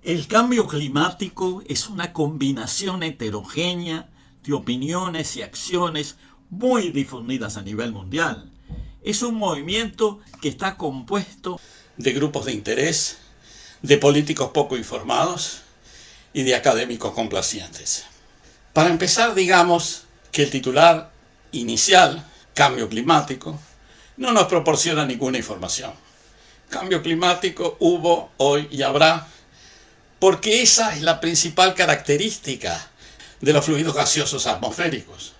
El cambio climático es una combinación heterogénea de opiniones y acciones muy difundidas a nivel mundial. Es un movimiento que está compuesto de grupos de interés, de políticos poco informados y de académicos complacientes. Para empezar, digamos que el titular inicial, cambio climático, no nos proporciona ninguna información. Cambio climático hubo, hoy y habrá, porque esa es la principal característica de los fluidos gaseosos atmosféricos.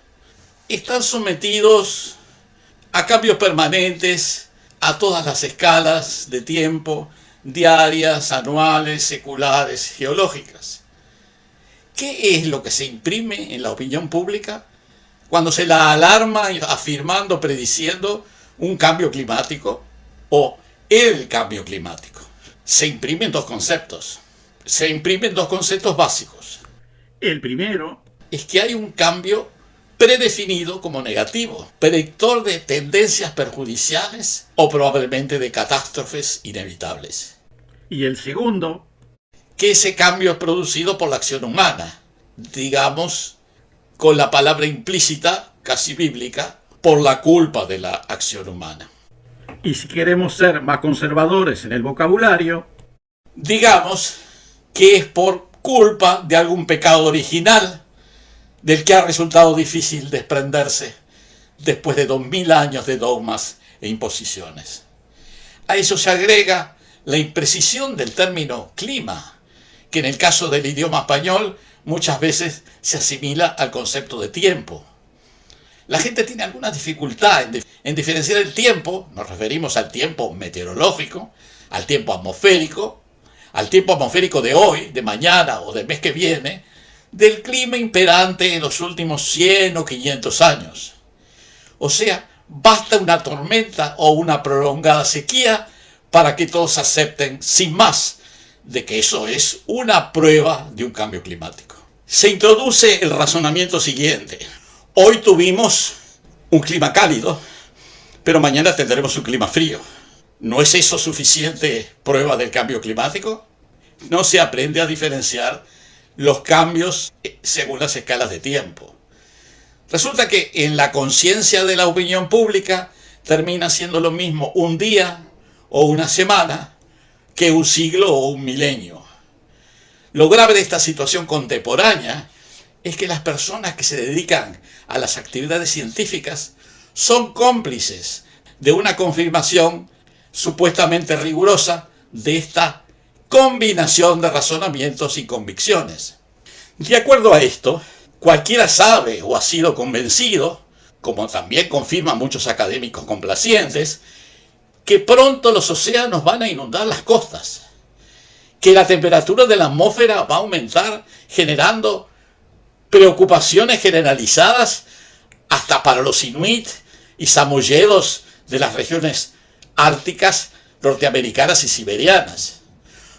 Están sometidos a cambios permanentes a todas las escalas de tiempo, diarias, anuales, seculares, geológicas. ¿Qué es lo que se imprime en la opinión pública cuando se la alarma afirmando, prediciendo un cambio climático o el cambio climático? Se imprimen dos conceptos. Se imprimen dos conceptos básicos. El primero es que hay un cambio predefinido como negativo, predictor de tendencias perjudiciales o probablemente de catástrofes inevitables. Y el segundo, que ese cambio es producido por la acción humana, digamos, con la palabra implícita, casi bíblica, por la culpa de la acción humana. Y si queremos ser más conservadores en el vocabulario, digamos que es por culpa de algún pecado original del que ha resultado difícil desprenderse después de 2000 años de dogmas e imposiciones. A eso se agrega la imprecisión del término clima, que en el caso del idioma español muchas veces se asimila al concepto de tiempo. La gente tiene alguna dificultad en diferenciar el tiempo, nos referimos al tiempo meteorológico, al tiempo atmosférico de hoy, de mañana o del mes que viene, del clima imperante en los últimos 100 o 500 años. O sea, basta una tormenta o una prolongada sequía para que todos acepten, sin más, de que eso es una prueba de un cambio climático. Se introduce el razonamiento siguiente. Hoy tuvimos un clima cálido, pero mañana tendremos un clima frío. ¿No es eso suficiente prueba del cambio climático? No se aprende a diferenciar los cambios según las escalas de tiempo. Resulta que en la conciencia de la opinión pública termina siendo lo mismo un día o una semana que un siglo o un milenio. Lo grave de esta situación contemporánea es que las personas que se dedican a las actividades científicas son cómplices de una confirmación supuestamente rigurosa de esta combinación de razonamientos y convicciones. De acuerdo a esto, cualquiera sabe o ha sido convencido, como también confirman muchos académicos complacientes, que pronto los océanos van a inundar las costas, que la temperatura de la atmósfera va a aumentar generando preocupaciones generalizadas hasta para los inuit y samoyedos de las regiones árticas, norteamericanas y siberianas.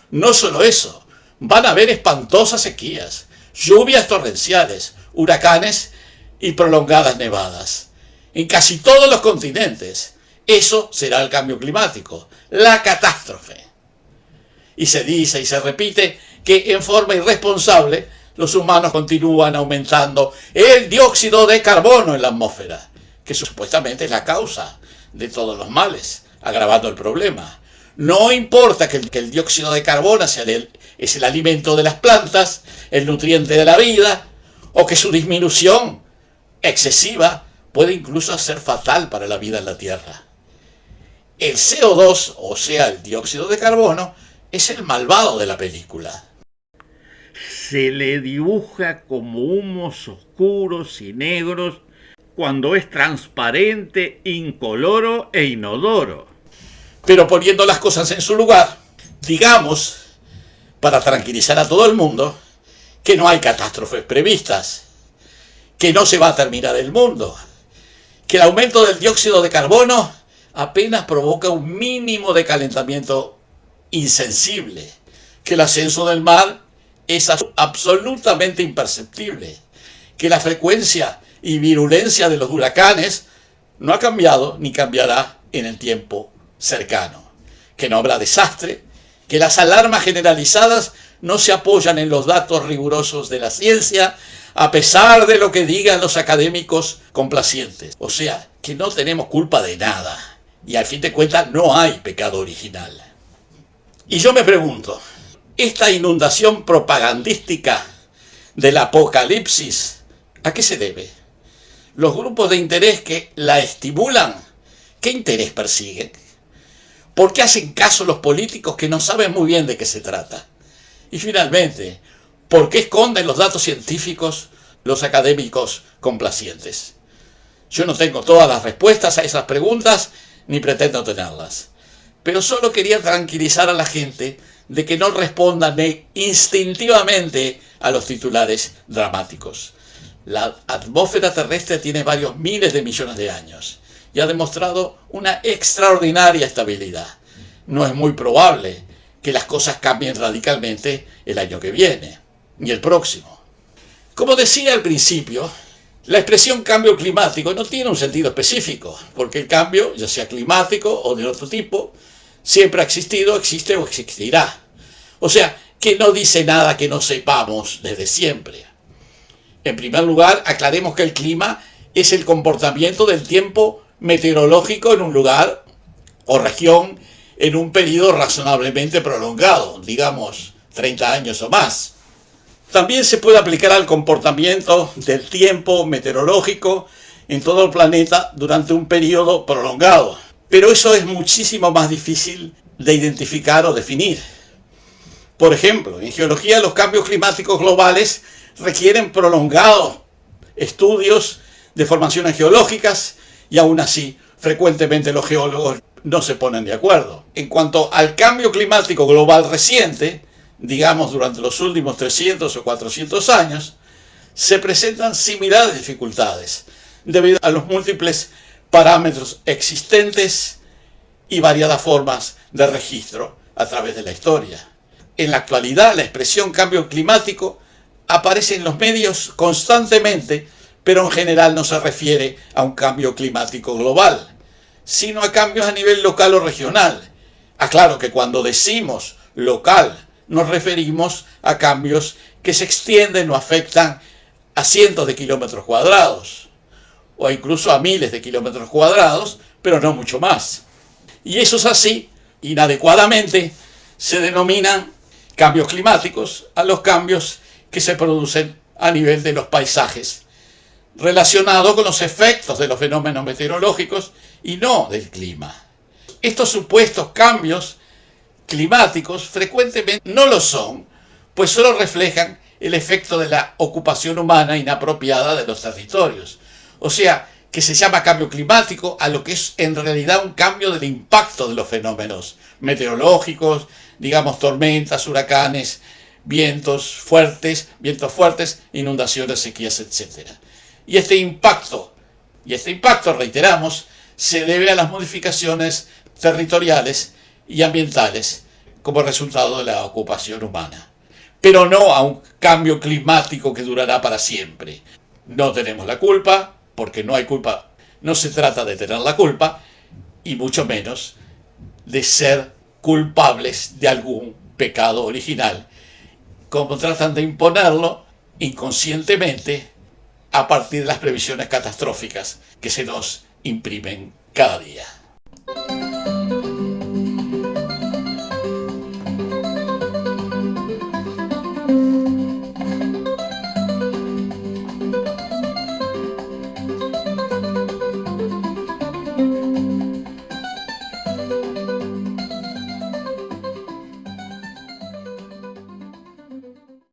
No solo eso, van a haber espantosas sequías, lluvias torrenciales, huracanes y prolongadas nevadas. En casi todos los continentes, eso será el cambio climático, la catástrofe. Y se dice y se repite que en forma irresponsable los humanos continúan aumentando el dióxido de carbono en la atmósfera, que supuestamente es la causa de todos los males, agravando el problema. No importa que el dióxido de carbono es el alimento de las plantas, el nutriente de la vida, o que su disminución excesiva puede incluso ser fatal para la vida en la Tierra. El CO2, o sea, el dióxido de carbono, es el malvado de la película. Se le dibuja como humos oscuros y negros cuando es transparente, incoloro e inodoro. Pero poniendo las cosas en su lugar, digamos, para tranquilizar a todo el mundo, que no hay catástrofes previstas, que no se va a terminar el mundo, que el aumento del dióxido de carbono apenas provoca un mínimo de calentamiento insensible, que el ascenso del mar es absolutamente imperceptible, que la frecuencia y virulencia de los huracanes no ha cambiado ni cambiará en el tiempo cercano, que no habrá desastre, que las alarmas generalizadas no se apoyan en los datos rigurosos de la ciencia, a pesar de lo que digan los académicos complacientes. O sea, que no tenemos culpa de nada. Y al fin de cuentas no hay pecado original. Y yo me pregunto, esta inundación propagandística del apocalipsis, ¿a qué se debe? Los grupos de interés que la estimulan, ¿qué interés persiguen? ¿Por qué hacen caso los políticos que no saben muy bien de qué se trata? Y finalmente, ¿por qué esconden los datos científicos los académicos complacientes? Yo no tengo todas las respuestas a esas preguntas, ni pretendo tenerlas. Pero solo quería tranquilizar a la gente de que no respondan instintivamente a los titulares dramáticos. La atmósfera terrestre tiene varios miles de millones de años y ha demostrado una extraordinaria estabilidad. No es muy probable que las cosas cambien radicalmente el año que viene, ni el próximo. Como decía al principio, la expresión cambio climático no tiene un sentido específico, porque el cambio, ya sea climático o de otro tipo, siempre ha existido, existe o existirá. O sea, que no dice nada que no sepamos desde siempre. En primer lugar, aclaremos que el clima es el comportamiento del tiempo meteorológico en un lugar o región en un periodo razonablemente prolongado, digamos 30 años o más. También se puede aplicar al comportamiento del tiempo meteorológico en todo el planeta durante un periodo prolongado. Pero eso es muchísimo más difícil de identificar o definir. Por ejemplo, en geología los cambios climáticos globales requieren prolongados estudios de formaciones geológicas y aún así frecuentemente los geólogos no se ponen de acuerdo. En cuanto al cambio climático global reciente, digamos durante los últimos 300 o 400 años, se presentan similares dificultades debido a los múltiples parámetros existentes y variadas formas de registro a través de la historia. En la actualidad, la expresión cambio climático aparece en los medios constantemente, pero en general no se refiere a un cambio climático global, sino a cambios a nivel local o regional. Aclaro que cuando decimos local, nos referimos a cambios que se extienden o afectan a cientos de kilómetros cuadrados, o incluso a miles de kilómetros cuadrados, pero no mucho más. Y eso es así, inadecuadamente, se denominan cambios climáticos a los cambios que se producen a nivel de los paisajes, relacionados con los efectos de los fenómenos meteorológicos y no del clima. Estos supuestos cambios climáticos frecuentemente no lo son, pues solo reflejan el efecto de la ocupación humana inapropiada de los territorios. O sea, que se llama cambio climático a lo que es en realidad un cambio del impacto de los fenómenos meteorológicos, digamos tormentas, huracanes, vientos fuertes, inundaciones, sequías, etc. Y este impacto, reiteramos, se debe a las modificaciones territoriales y ambientales como resultado de la ocupación humana, pero no a un cambio climático que durará para siempre. No tenemos la culpa, porque no hay culpa, no se trata de tener la culpa, y mucho menos de ser culpables de algún pecado original, como tratan de imponerlo inconscientemente a partir de las previsiones catastróficas que se nos imprimen cada día.